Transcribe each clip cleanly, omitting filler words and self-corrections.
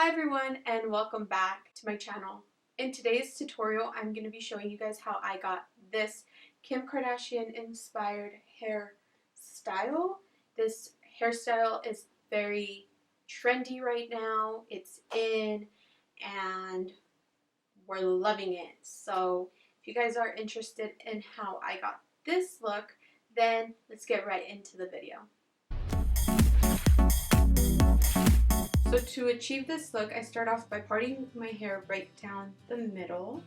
Hi everyone and welcome back to my channel. In today's tutorial I'm going to be showing you guys how I got this Kim Kardashian inspired hairstyle. This hairstyle is very trendy right now. It's in and we're loving it. So if you guys are interested in how I got this look, then let's get right into the video. So to achieve this look, I start off by parting my hair right down the middle.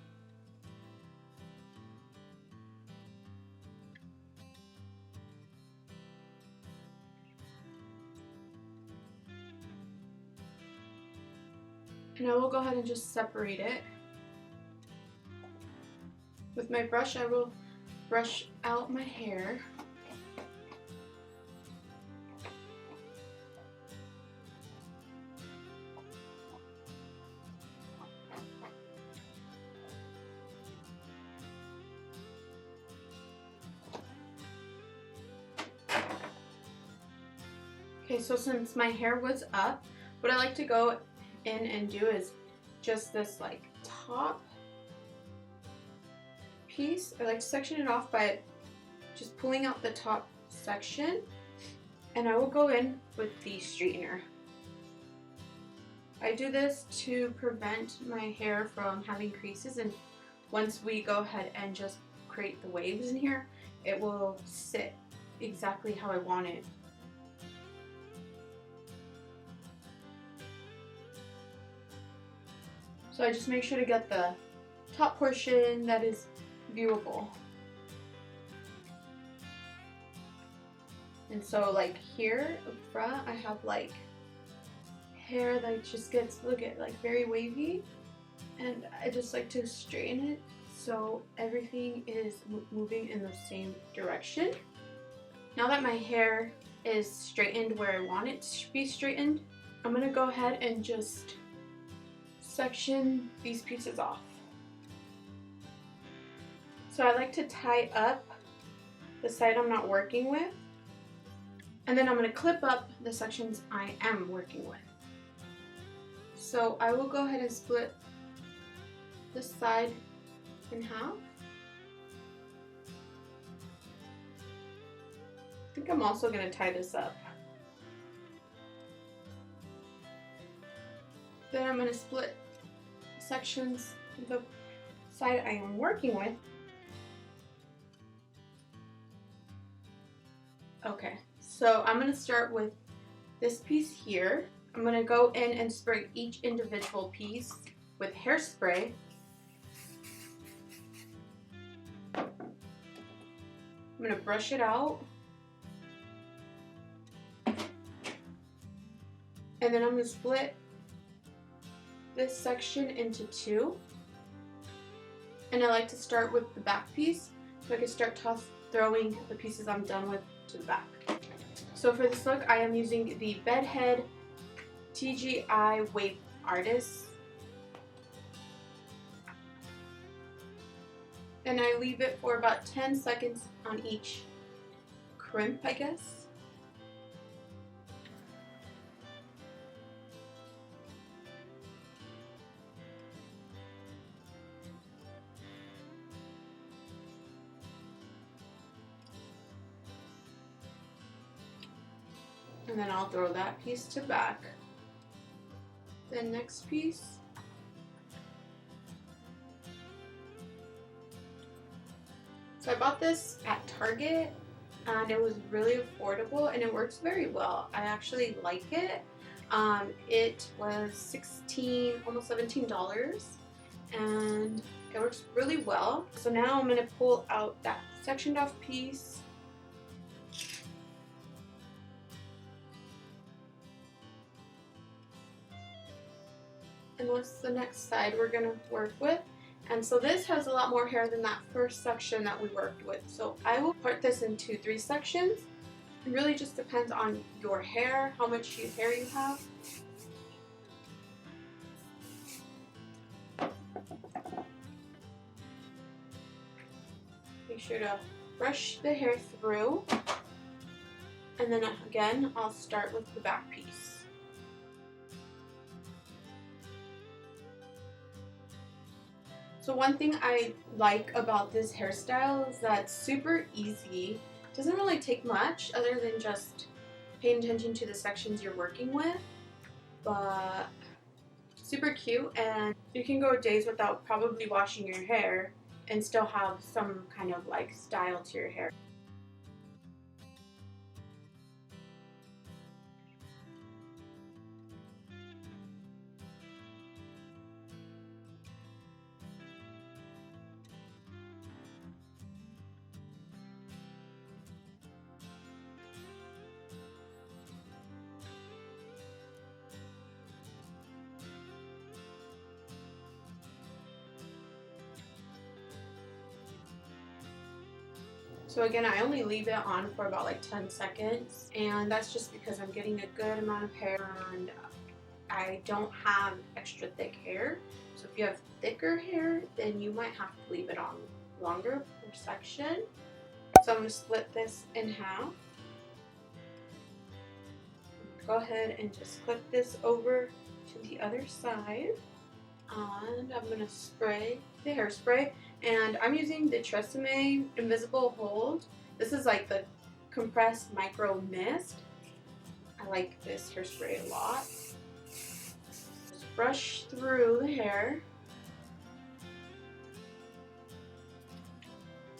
And I will go ahead and just separate it. With my brush, I will brush out my hair. Okay, so since my hair was up, what I like to go in and do is just this like top piece. I like to section it off by just pulling out the top section, and I will go in with the straightener. I do this to prevent my hair from having creases, and once we go ahead and just create the waves in here, it will sit exactly how I want it. So I just make sure to get the top portion that is viewable. And so like here up front I have like hair that just gets, look at, like very wavy, and I just like to straighten it so everything is moving in the same direction. Now that my hair is straightened where I want it to be straightened, I'm gonna go ahead and just section these pieces off. So I like to tie up the side I'm not working with, and then I'm going to clip up the sections I am working with. So I will go ahead and split this side in half. I think I'm also going to tie this up. Then I'm going to split sections of the side I am working with. Okay, so I'm going to start with this piece here. I'm going to go in and spray each individual piece with hairspray. I'm going to brush it out. And then I'm going to split this section into two, and I like to start with the back piece so I can start throwing the pieces I'm done with to the back. So for this look I am using the Bedhead TGI Wave Artist, and I leave it for about 10 seconds on each crimp, I guess. And then I'll throw that piece to back. The next piece. So I bought this at Target and it was really affordable and it works very well. I actually like it. It was almost $17, and it works really well. So now I'm going to pull out that sectioned off piece. And what's the next side we're going to work with. And so this has a lot more hair than that first section that we worked with. So I will part this into 3 sections. It really just depends on your hair, how much hair you have. Make sure to brush the hair through. And then again, I'll start with the back piece. So one thing I like about this hairstyle is that it's super easy. It doesn't really take much other than just paying attention to the sections you're working with, but super cute, and you can go days without probably washing your hair and still have some kind of like style to your hair. So again, I only leave it on for about like 10 seconds, and that's just because I'm getting a good amount of hair and I don't have extra thick hair. So if you have thicker hair, then you might have to leave it on longer per section. So I'm going to split this in half. Go ahead and just clip this over to the other side. And I'm going to spray the hairspray. And I'm using the Tresemme Invisible Hold. This is like the compressed micro mist. I like this hairspray a lot. Just brush through the hair.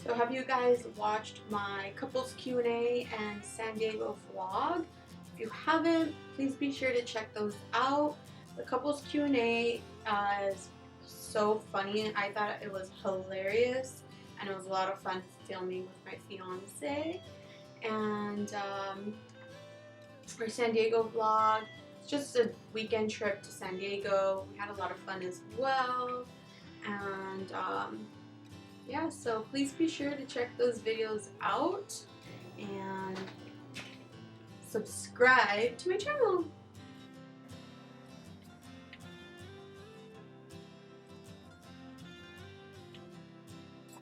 So have you guys watched my couples Q&A and San Diego vlog? If you haven't, please be sure to check those out. The couples Q&A is so funny. I thought it was hilarious, and it was a lot of fun filming with my fiance. And our San Diego vlog, it's just a weekend trip to San Diego. We had a lot of fun as well. And yeah, so please be sure to check those videos out and subscribe to my channel.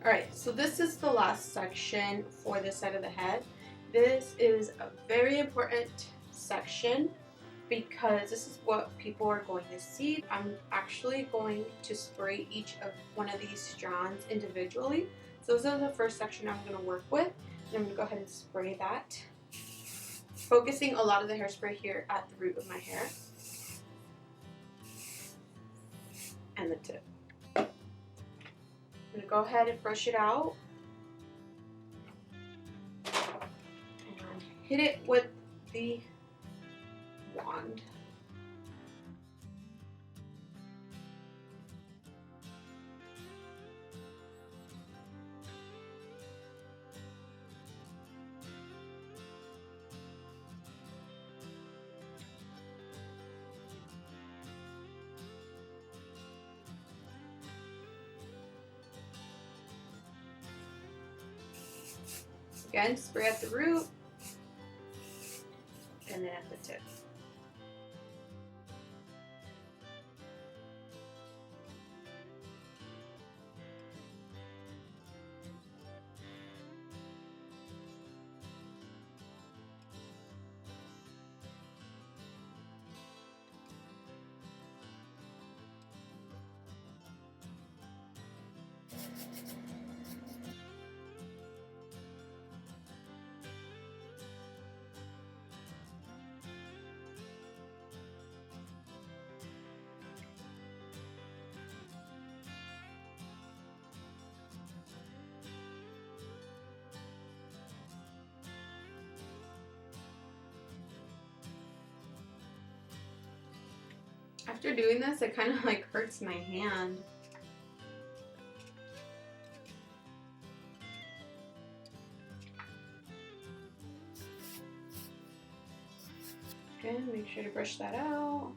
Alright, so this is the last section for this side of the head. This is a very important section because this is what people are going to see. I'm actually going to spray each of one of these strands individually. So this is the first section I'm going to work with, and I'm going to go ahead and spray that. Focusing a lot of the hairspray here at the root of my hair and the tip. I'm going to go ahead and brush it out and hit it with the wand. Again, spray at the root and then at the tip. After doing this, it kind of like hurts my hand. And make sure to brush that out.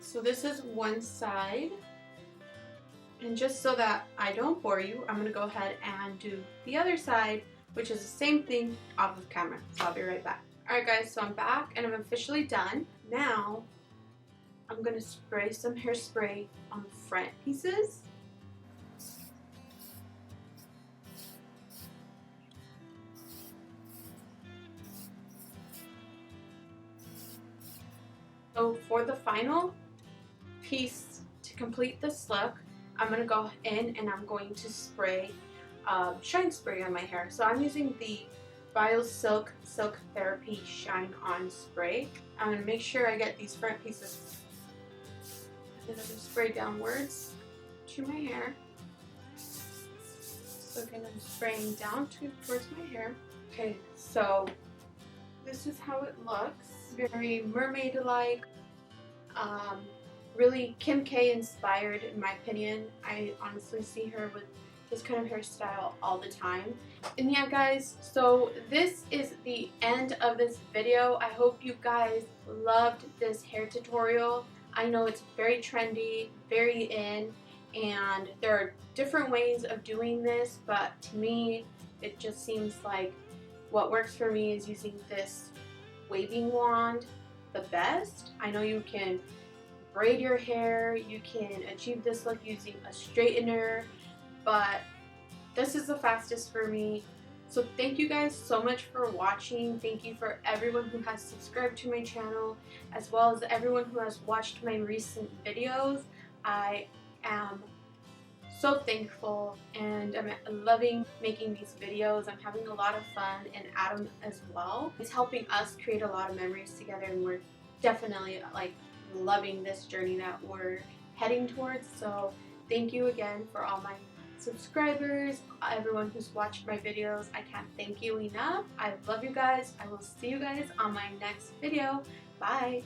So this is one side, and just so that I don't bore you, I'm going to go ahead and do the other side, which is the same thing off of camera. So I'll be right back. Alright guys, so I'm back and I'm officially done. Now, I'm going to spray some hairspray on the front pieces. So for the final piece to complete this look, I'm going to go in and I'm going to spray shine spray on my hair. So I'm using the Silk Therapy Shine On Spray. I'm going to make sure I get these front pieces and I'm going to spray downwards to my hair. So again, I'm spraying down towards my hair. Okay, so this is how it looks. Very mermaid-like. Really Kim K inspired in my opinion. I honestly see her with this kind of hairstyle all the time. And yeah guys, so this is the end of this video. I hope you guys loved this hair tutorial. I know it's very trendy, very in, and there are different ways of doing this, but to me it just seems like what works for me is using this waving wand the best. I know you can braid your hair, you can achieve this look using a straightener, but this is the fastest for me. So thank you guys so much for watching. Thank you for everyone who has subscribed to my channel, as well as everyone who has watched my recent videos. I am so thankful and I'm loving making these videos. I'm having a lot of fun, and Adam as well. It's helping us create a lot of memories together, and we're definitely like loving this journey that we're heading towards. So thank you again for all my subscribers, everyone who's watched my videos. I can't thank you enough. I love you guys. I will see you guys on my next video. Bye.